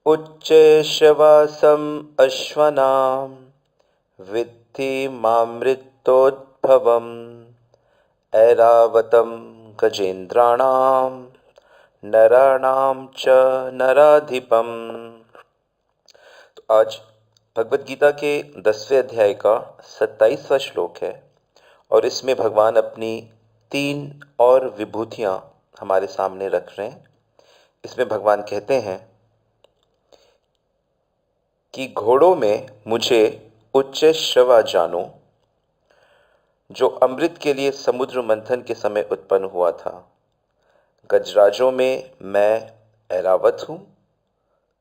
उच्चैश्रवासम् अश्वनां विद्धि मामृतोद्भवम् ऐरावतं गजेन्द्राणां नराणां च नराधिपम्। तो आज भगवत गीता के 10वें अध्याय का 27वां श्लोक है और इसमें भगवान अपनी 3 और विभूतियां हमारे सामने रख रहे हैं। इसमें भगवान कहते हैं कि घोड़ों में मुझे उच्च श्रवा जानो, जो अमृत के लिए समुद्र मंथन के समय उत्पन्न हुआ था। गजराजों में मैं ऐरावत हूँ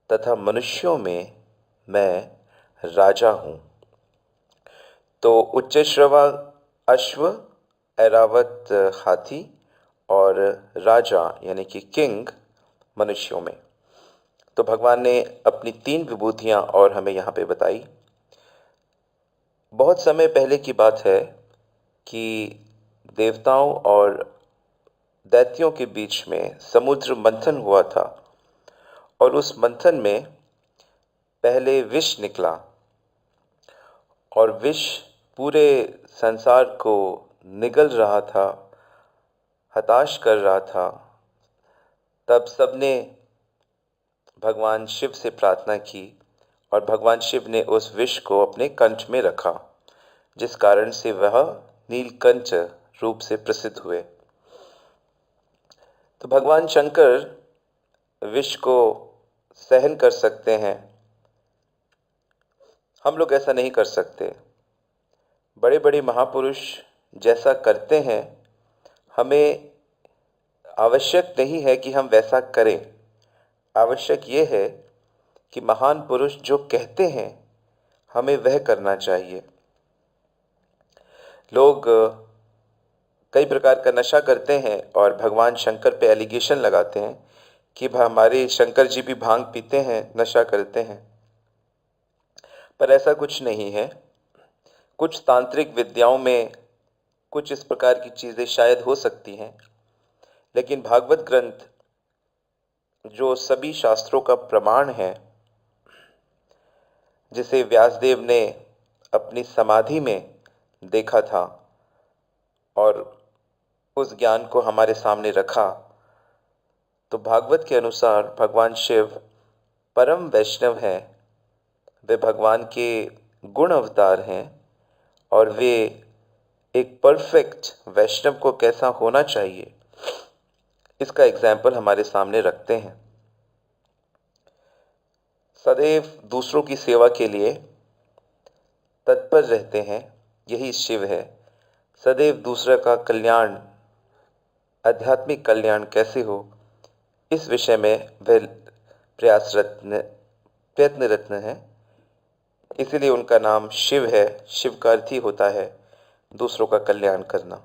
तथा मनुष्यों में मैं राजा हूँ। तो उच्च श्रवा अश्व, ऐरावत हाथी और राजा यानी कि किंग मनुष्यों में। तो भगवान ने अपनी 3 विभूतियां और हमें यहाँ पे बताई। बहुत समय पहले की बात है कि देवताओं और दैत्यों के बीच में समुद्र मंथन हुआ था और उस मंथन में पहले विष निकला और विष पूरे संसार को निगल रहा था, हताश कर रहा था। तब सबने भगवान शिव से प्रार्थना की और भगवान शिव ने उस विष को अपने कंठ में रखा, जिस कारण से वह नीलकंठ रूप से प्रसिद्ध हुए। तो भगवान शंकर विष को सहन कर सकते हैं, हम लोग ऐसा नहीं कर सकते। बड़े बड़े महापुरुष जैसा करते हैं, हमें आवश्यक नहीं है कि हम वैसा करें। आवश्यक ये है कि महान पुरुष जो कहते हैं हमें वह करना चाहिए। लोग कई प्रकार का नशा करते हैं और भगवान शंकर पे एलिगेशन लगाते हैं कि हमारे शंकर जी भी भांग पीते हैं, नशा करते हैं। पर ऐसा कुछ नहीं है। कुछ तांत्रिक विद्याओं में कुछ इस प्रकार की चीज़ें शायद हो सकती हैं, लेकिन भागवत ग्रंथ जो सभी शास्त्रों का प्रमाण है, जिसे व्यासदेव ने अपनी समाधि में देखा था और उस ज्ञान को हमारे सामने रखा, तो भागवत के अनुसार भगवान शिव परम वैष्णव हैं। वे भगवान के गुण अवतार हैं और वे एक परफेक्ट वैष्णव को कैसा होना चाहिए इसका एग्जाम्पल हमारे सामने रखते हैं। सदैव दूसरों की सेवा के लिए तत्पर रहते हैं, यही शिव है। सदैव दूसरे का कल्याण, आध्यात्मिक कल्याण कैसे हो, इस विषय में वे प्रयत्नरत हैं। इसीलिए उनका नाम शिव है। शिव का अर्थ ही होता है दूसरों का कल्याण करना।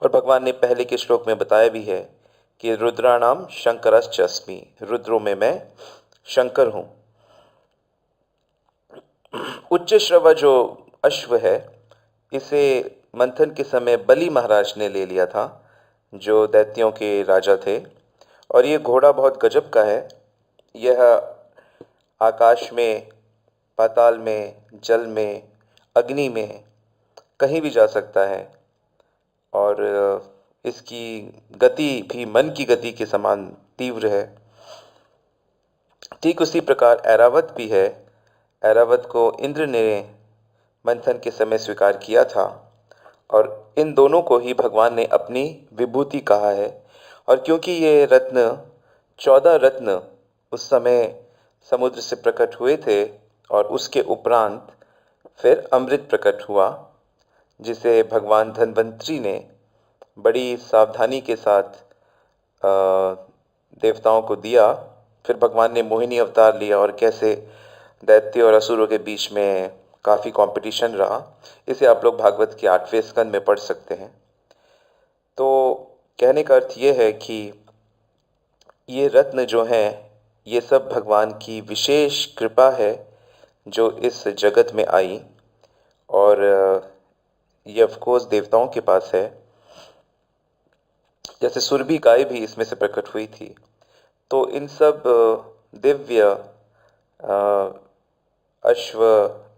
और भगवान ने पहले के श्लोक में बताया भी है कि रुद्राणाम शंकरश्च अस्मि, रुद्रों में मैं शंकर हूँ। उच्च श्रवा जो अश्व है, इसे मंथन के समय बलि महाराज ने ले लिया था, जो दैत्यों के राजा थे। और ये घोड़ा बहुत गजब का है। यह आकाश में, पाताल में, जल में, अग्नि में कहीं भी जा सकता है और इसकी गति भी मन की गति के समान तीव्र है। ठीक उसी प्रकार ऐरावत भी है। ऐरावत को इंद्र ने मंथन के समय स्वीकार किया था और इन दोनों को ही भगवान ने अपनी विभूति कहा है। और क्योंकि ये रत्न, 14 रत्न उस समय समुद्र से प्रकट हुए थे और उसके उपरांत फिर अमृत प्रकट हुआ, जिसे भगवान धन्वंतरी ने बड़ी सावधानी के साथ देवताओं को दिया। फिर भगवान ने मोहिनी अवतार लिया और कैसे दैत्य और असुरों के बीच में काफ़ी कंपटीशन रहा, इसे आप लोग भागवत के 8वें स्कंद में पढ़ सकते हैं। तो कहने का अर्थ ये है कि ये रत्न जो हैं, ये सब भगवान की विशेष कृपा है जो इस जगत में आई, और ये ऑफकोर्स देवताओं के पास है। जैसे सुरभि गाय भी इसमें से प्रकट हुई थी। तो इन सब दिव्य अश्व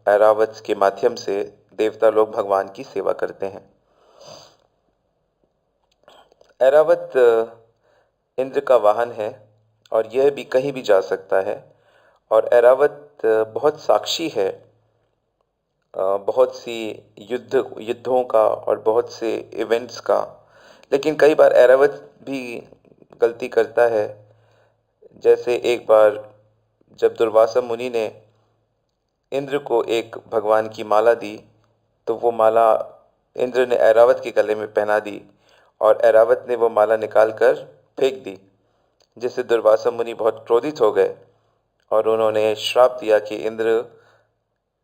ऐरावत के माध्यम से देवता लोग भगवान की सेवा करते हैं। ऐरावत इंद्र का वाहन है और यह भी कहीं भी जा सकता है। और ऐरावत बहुत साक्षी है बहुत सी युद्धों का और बहुत से इवेंट्स का। लेकिन कई बार ऐरावत भी गलती करता है। जैसे एक बार जब दुर्वासा मुनि ने इंद्र को एक भगवान की माला दी, तो वो माला इंद्र ने ऐरावत के गले में पहना दी और ऐरावत ने वो माला निकाल कर फेंक दी, जिससे दुर्वासा मुनि बहुत क्रोधित हो गए और उन्होंने श्राप दिया कि इंद्र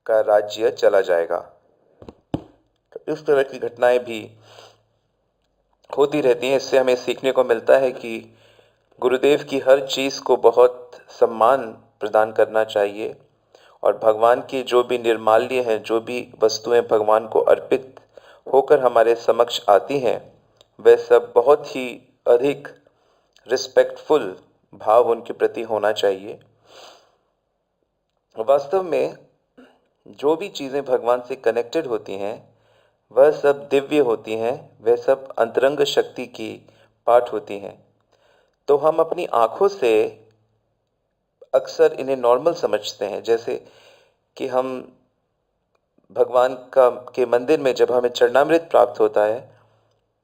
का राज्य चला जाएगा। तो इस तरह की घटनाएं भी होती रहती हैं। इससे हमें सीखने को मिलता है कि गुरुदेव की हर चीज़ को बहुत सम्मान प्रदान करना चाहिए और भगवान की जो भी निर्माल्य हैं, जो भी वस्तुएं भगवान को अर्पित होकर हमारे समक्ष आती हैं, वह सब बहुत ही अधिक रिस्पेक्टफुल भाव उनके प्रति होना चाहिए। वास्तव में जो भी चीज़ें भगवान से कनेक्टेड होती हैं वह सब दिव्य होती हैं, वह सब अंतरंग शक्ति की पाठ होती हैं। तो हम अपनी आँखों से अक्सर इन्हें नॉर्मल समझते हैं। जैसे कि हम भगवान के मंदिर में जब हमें चरणामृत प्राप्त होता है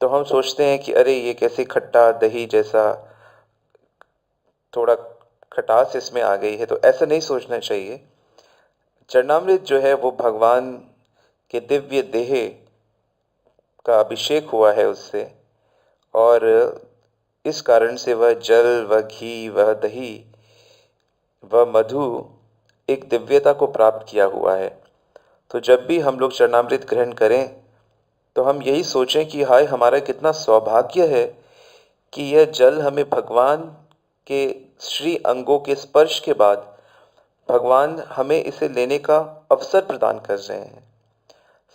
तो हम सोचते हैं कि अरे ये कैसे खट्टा दही जैसा थोड़ा खटास इसमें आ गई है। तो ऐसा नहीं सोचना चाहिए। चरणामृत जो है वो भगवान के दिव्य देह का अभिषेक हुआ है उससे, और इस कारण से वह जल, वह घी, वह दही, वह मधु एक दिव्यता को प्राप्त किया हुआ है। तो जब भी हम लोग चरणामृत ग्रहण करें तो हम यही सोचें कि हाय हमारा कितना सौभाग्य है कि यह जल हमें भगवान के श्री अंगों के स्पर्श के बाद भगवान हमें इसे लेने का अवसर प्रदान कर रहे हैं।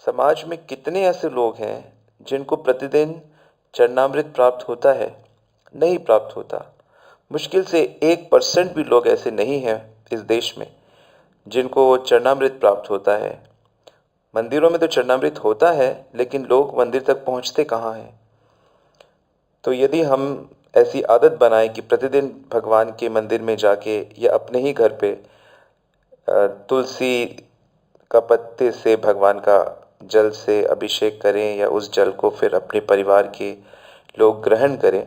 समाज में कितने ऐसे लोग हैं जिनको प्रतिदिन चरणामृत प्राप्त होता है? नहीं प्राप्त होता। मुश्किल से 1% भी लोग ऐसे नहीं हैं इस देश में जिनको चरणामृत प्राप्त होता है। मंदिरों में तो चरणामृत होता है, लेकिन लोग मंदिर तक पहुंचते कहाँ हैं? तो यदि हम ऐसी आदत बनाएं कि प्रतिदिन भगवान के मंदिर में जाके या अपने ही घर पे तुलसी का पत्ते से भगवान का जल से अभिषेक करें या उस जल को फिर अपने परिवार के लोग ग्रहण करें,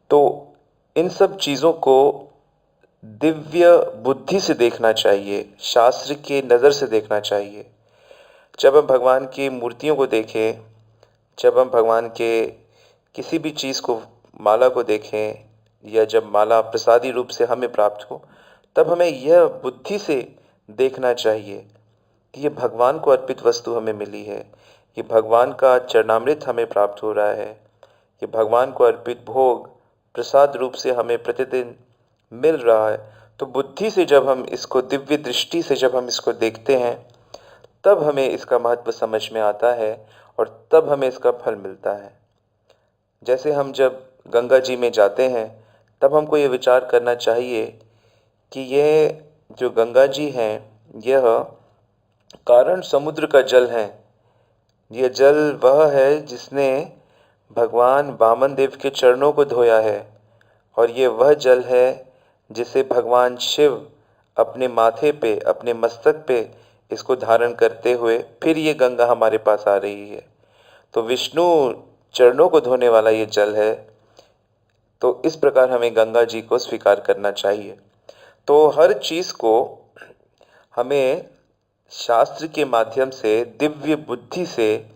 तो इन सब चीज़ों को दिव्य बुद्धि से देखना चाहिए, शास्त्र के नज़र से देखना चाहिए। जब हम भगवान की मूर्तियों को देखें, जब हम भगवान के किसी भी चीज़ को, माला को देखें, या जब माला प्रसादी रूप से हमें प्राप्त हो, तब हमें यह बुद्धि से देखना चाहिए कि ये भगवान को अर्पित वस्तु हमें मिली है, ये भगवान का चरणामृत हमें प्राप्त हो रहा है, ये भगवान को अर्पित भोग प्रसाद रूप से हमें प्रतिदिन मिल रहा है। तो बुद्धि से जब हम इसको, दिव्य दृष्टि से जब हम इसको देखते हैं, तब हमें इसका महत्व समझ में आता है और तब हमें इसका फल मिलता है। जैसे हम जब गंगा जी में जाते हैं तब हमको ये विचार करना चाहिए कि यह जो गंगा जी हैं यह कारण समुद्र का जल है। यह जल वह है जिसने भगवान वामन देव के चरणों को धोया है, और ये वह जल है जिसे भगवान शिव अपने माथे पे, अपने मस्तक पे इसको धारण करते हुए फिर ये गंगा हमारे पास आ रही है। तो विष्णु चरणों को धोने वाला ये जल है। तो इस प्रकार हमें गंगा जी को स्वीकार करना चाहिए। तो हर चीज़ को हमें शास्त्र के माध्यम से, दिव्य बुद्धि से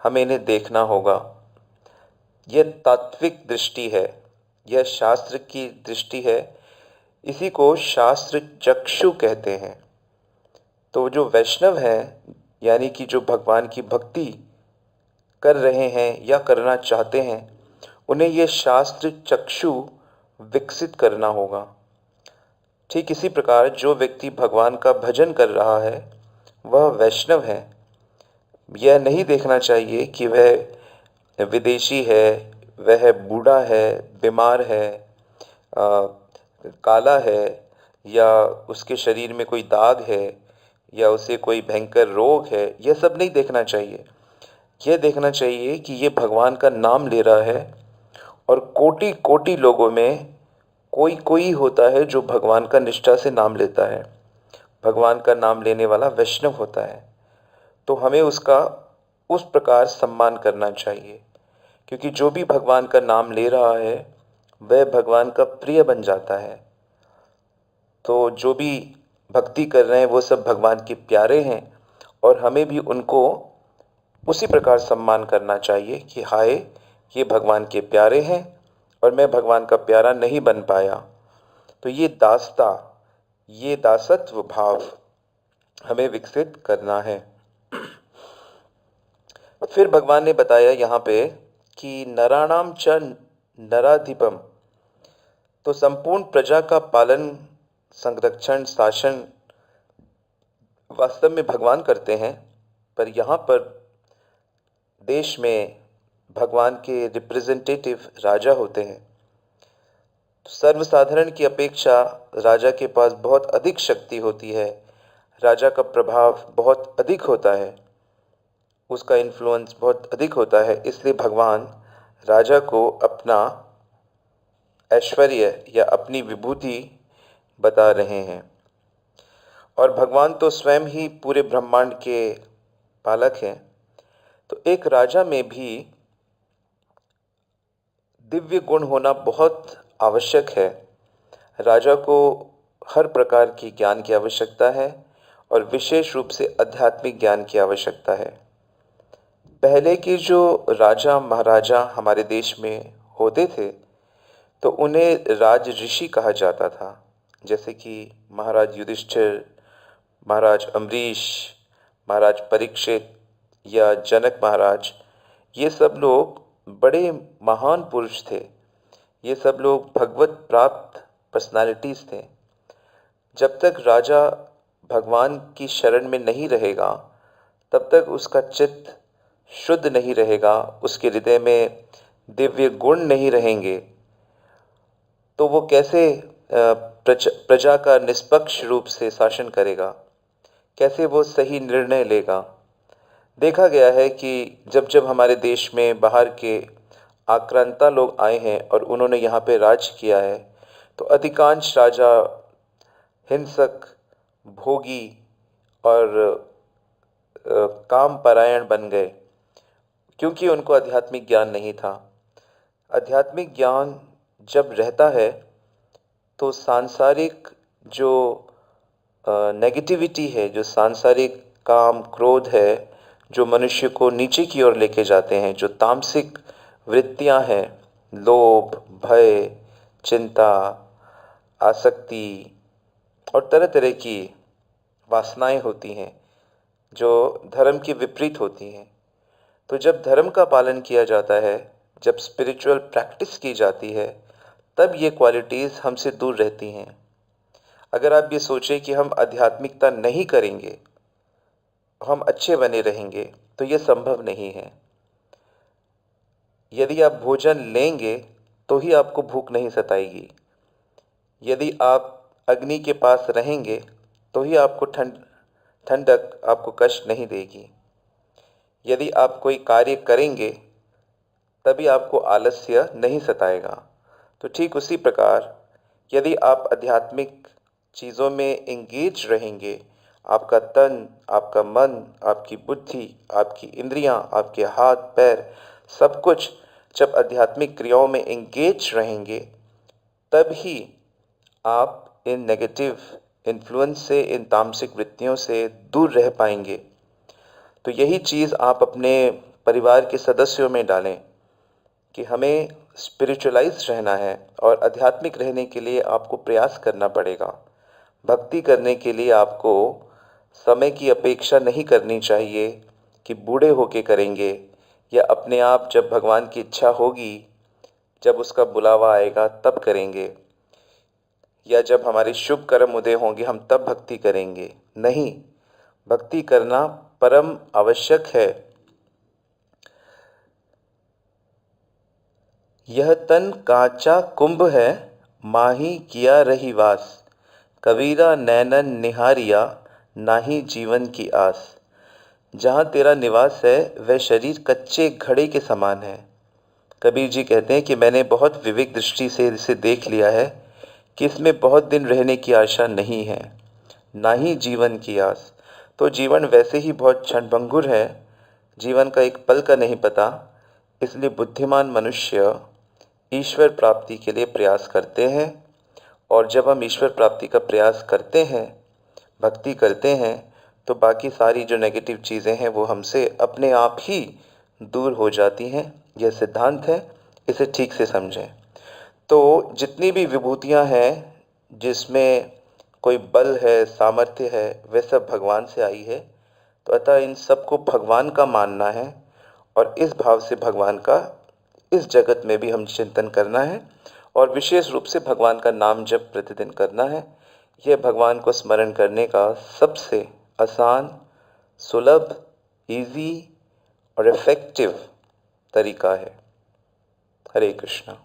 हमें इन्हें देखना होगा। यह तात्विक दृष्टि है, यह शास्त्र की दृष्टि है। इसी को शास्त्र चक्षु कहते हैं। तो जो वैष्णव हैं, यानी कि जो भगवान की भक्ति कर रहे हैं या करना चाहते हैं, उन्हें ये शास्त्र चक्षु विकसित करना होगा। ठीक इसी प्रकार जो व्यक्ति भगवान का भजन कर रहा है वह वैष्णव है। यह नहीं देखना चाहिए कि वह विदेशी है, वह बूढ़ा है, बीमार है, काला है या उसके शरीर में कोई दाग है या उसे कोई भयंकर रोग है, यह सब नहीं देखना चाहिए। यह देखना चाहिए कि ये भगवान का नाम ले रहा है और कोटि कोटि लोगों में कोई कोई होता है जो भगवान का निष्ठा से नाम लेता है, भगवान का नाम लेने वाला वैष्णव होता है। तो हमें उसका उस प्रकार सम्मान करना चाहिए, क्योंकि जो भी भगवान का नाम ले रहा है वह भगवान का प्रिय बन जाता है। तो जो भी भक्ति कर रहे हैं वो सब भगवान के प्यारे हैं, और हमें भी उनको उसी प्रकार सम्मान करना चाहिए कि हाय, ये भगवान के प्यारे हैं और मैं भगवान का प्यारा नहीं बन पाया। तो ये दासत्व भाव हमें विकसित करना है। फिर भगवान ने बताया यहाँ पे कि नराणाम च नराधिपम, तो संपूर्ण प्रजा का पालन, संरक्षण, शासन वास्तव में भगवान करते हैं। पर यहाँ पर देश में भगवान के रिप्रेजेंटेटिव राजा होते हैं। सर्वसाधारण की अपेक्षा राजा के पास बहुत अधिक शक्ति होती है, राजा का प्रभाव बहुत अधिक होता है, उसका इन्फ्लुएंस बहुत अधिक होता है। इसलिए भगवान राजा को अपना ऐश्वर्य या अपनी विभूति बता रहे हैं। और भगवान तो स्वयं ही पूरे ब्रह्मांड के पालक हैं। तो एक राजा में भी दिव्य गुण होना बहुत आवश्यक है। राजा को हर प्रकार की ज्ञान की आवश्यकता है और विशेष रूप से आध्यात्मिक ज्ञान की आवश्यकता है। पहले के जो राजा महाराजा हमारे देश में होते थे तो उन्हें राज ऋषि कहा जाता था, जैसे कि महाराज युधिष्ठिर, महाराज अम्बरीश, महाराज परीक्षित या जनक महाराज। ये सब लोग बड़े महान पुरुष थे, ये सब लोग भगवत प्राप्त पर्सनालिटीज़ थे। जब तक राजा भगवान की शरण में नहीं रहेगा तब तक उसका चित्त शुद्ध नहीं रहेगा, उसके हृदय में दिव्य गुण नहीं रहेंगे, तो वो कैसे प्रजा का निष्पक्ष रूप से शासन करेगा, कैसे वो सही निर्णय लेगा। देखा गया है कि जब जब हमारे देश में बाहर के आक्रांता लोग आए हैं और उन्होंने यहाँ पे राज किया है, तो अधिकांश राजा हिंसक, भोगी और काम परायण बन गए, क्योंकि उनको आध्यात्मिक ज्ञान नहीं था। आध्यात्मिक ज्ञान जब रहता है तो सांसारिक जो नेगेटिविटी है, जो सांसारिक काम क्रोध है, जो मनुष्य को नीचे की ओर लेके जाते हैं, जो तामसिक वृत्तियां हैं, लोभ, भय, चिंता, आसक्ति और तरह तरह की वासनाएं होती हैं जो धर्म के विपरीत होती हैं। तो जब धर्म का पालन किया जाता है, जब स्पिरिचुअल प्रैक्टिस की जाती है, तब ये क्वालिटीज़ हमसे दूर रहती हैं। अगर आप ये सोचें कि हम आध्यात्मिकता नहीं करेंगे, हम अच्छे बने रहेंगे, तो ये संभव नहीं है। यदि आप भोजन लेंगे तो ही आपको भूख नहीं सताएगी, यदि आप अग्नि के पास रहेंगे तो ही आपको ठंडक आपको कष्ट नहीं देगी, यदि आप कोई कार्य करेंगे तभी आपको आलस्य नहीं सताएगा। तो ठीक उसी प्रकार यदि आप आध्यात्मिक चीज़ों में एंगेज रहेंगे, आपका तन, आपका मन, आपकी बुद्धि, आपकी इंद्रियां, आपके हाथ पैर, सब कुछ जब आध्यात्मिक क्रियाओं में एंगेज रहेंगे, तब ही आप इन नेगेटिव इन्फ्लुएंस से, इन तामसिक वृत्तियों से दूर रह पाएंगे। तो यही चीज़ आप अपने परिवार के सदस्यों में डालें कि हमें स्पिरिचुअलाइज रहना है और आध्यात्मिक रहने के लिए आपको प्रयास करना पड़ेगा। भक्ति करने के लिए आपको समय की अपेक्षा नहीं करनी चाहिए कि बूढ़े होके करेंगे, या अपने आप जब भगवान की इच्छा होगी, जब उसका बुलावा आएगा तब करेंगे, या जब हमारे शुभ कर्म उदय होंगे हम तब भक्ति करेंगे। नहीं, भक्ति करना परम आवश्यक है। यह तन कांचा कुंभ है, माही किया रही वास, कबीरा नैनन निहारिया नाही जीवन की आस। जहाँ तेरा निवास है वह शरीर कच्चे घड़े के समान है। कबीर जी कहते हैं कि मैंने बहुत विवेक दृष्टि से इसे देख लिया है कि इसमें बहुत दिन रहने की आशा नहीं है, ना ही जीवन की आस। तो जीवन वैसे ही बहुत क्षणभंगुर है, जीवन का एक पल का नहीं पता। इसलिए बुद्धिमान मनुष्य ईश्वर प्राप्ति के लिए प्रयास करते हैं, और जब हम ईश्वर प्राप्ति का प्रयास करते हैं, भक्ति करते हैं, तो बाकी सारी जो नेगेटिव चीज़ें हैं वो हमसे अपने आप ही दूर हो जाती हैं। यह सिद्धांत है, इसे ठीक से समझें। तो जितनी भी विभूतियाँ हैं, जिसमें कोई बल है, सामर्थ्य है, वह सब भगवान से आई है। तो अतः इन सबको भगवान का मानना है, और इस भाव से भगवान का इस जगत में भी हम चिंतन करना है, और विशेष रूप से भगवान का नाम जप प्रतिदिन करना है। यह भगवान को स्मरण करने का सबसे आसान, सुलभ, इजी और इफ़ेक्टिव तरीका है। हरे कृष्णा।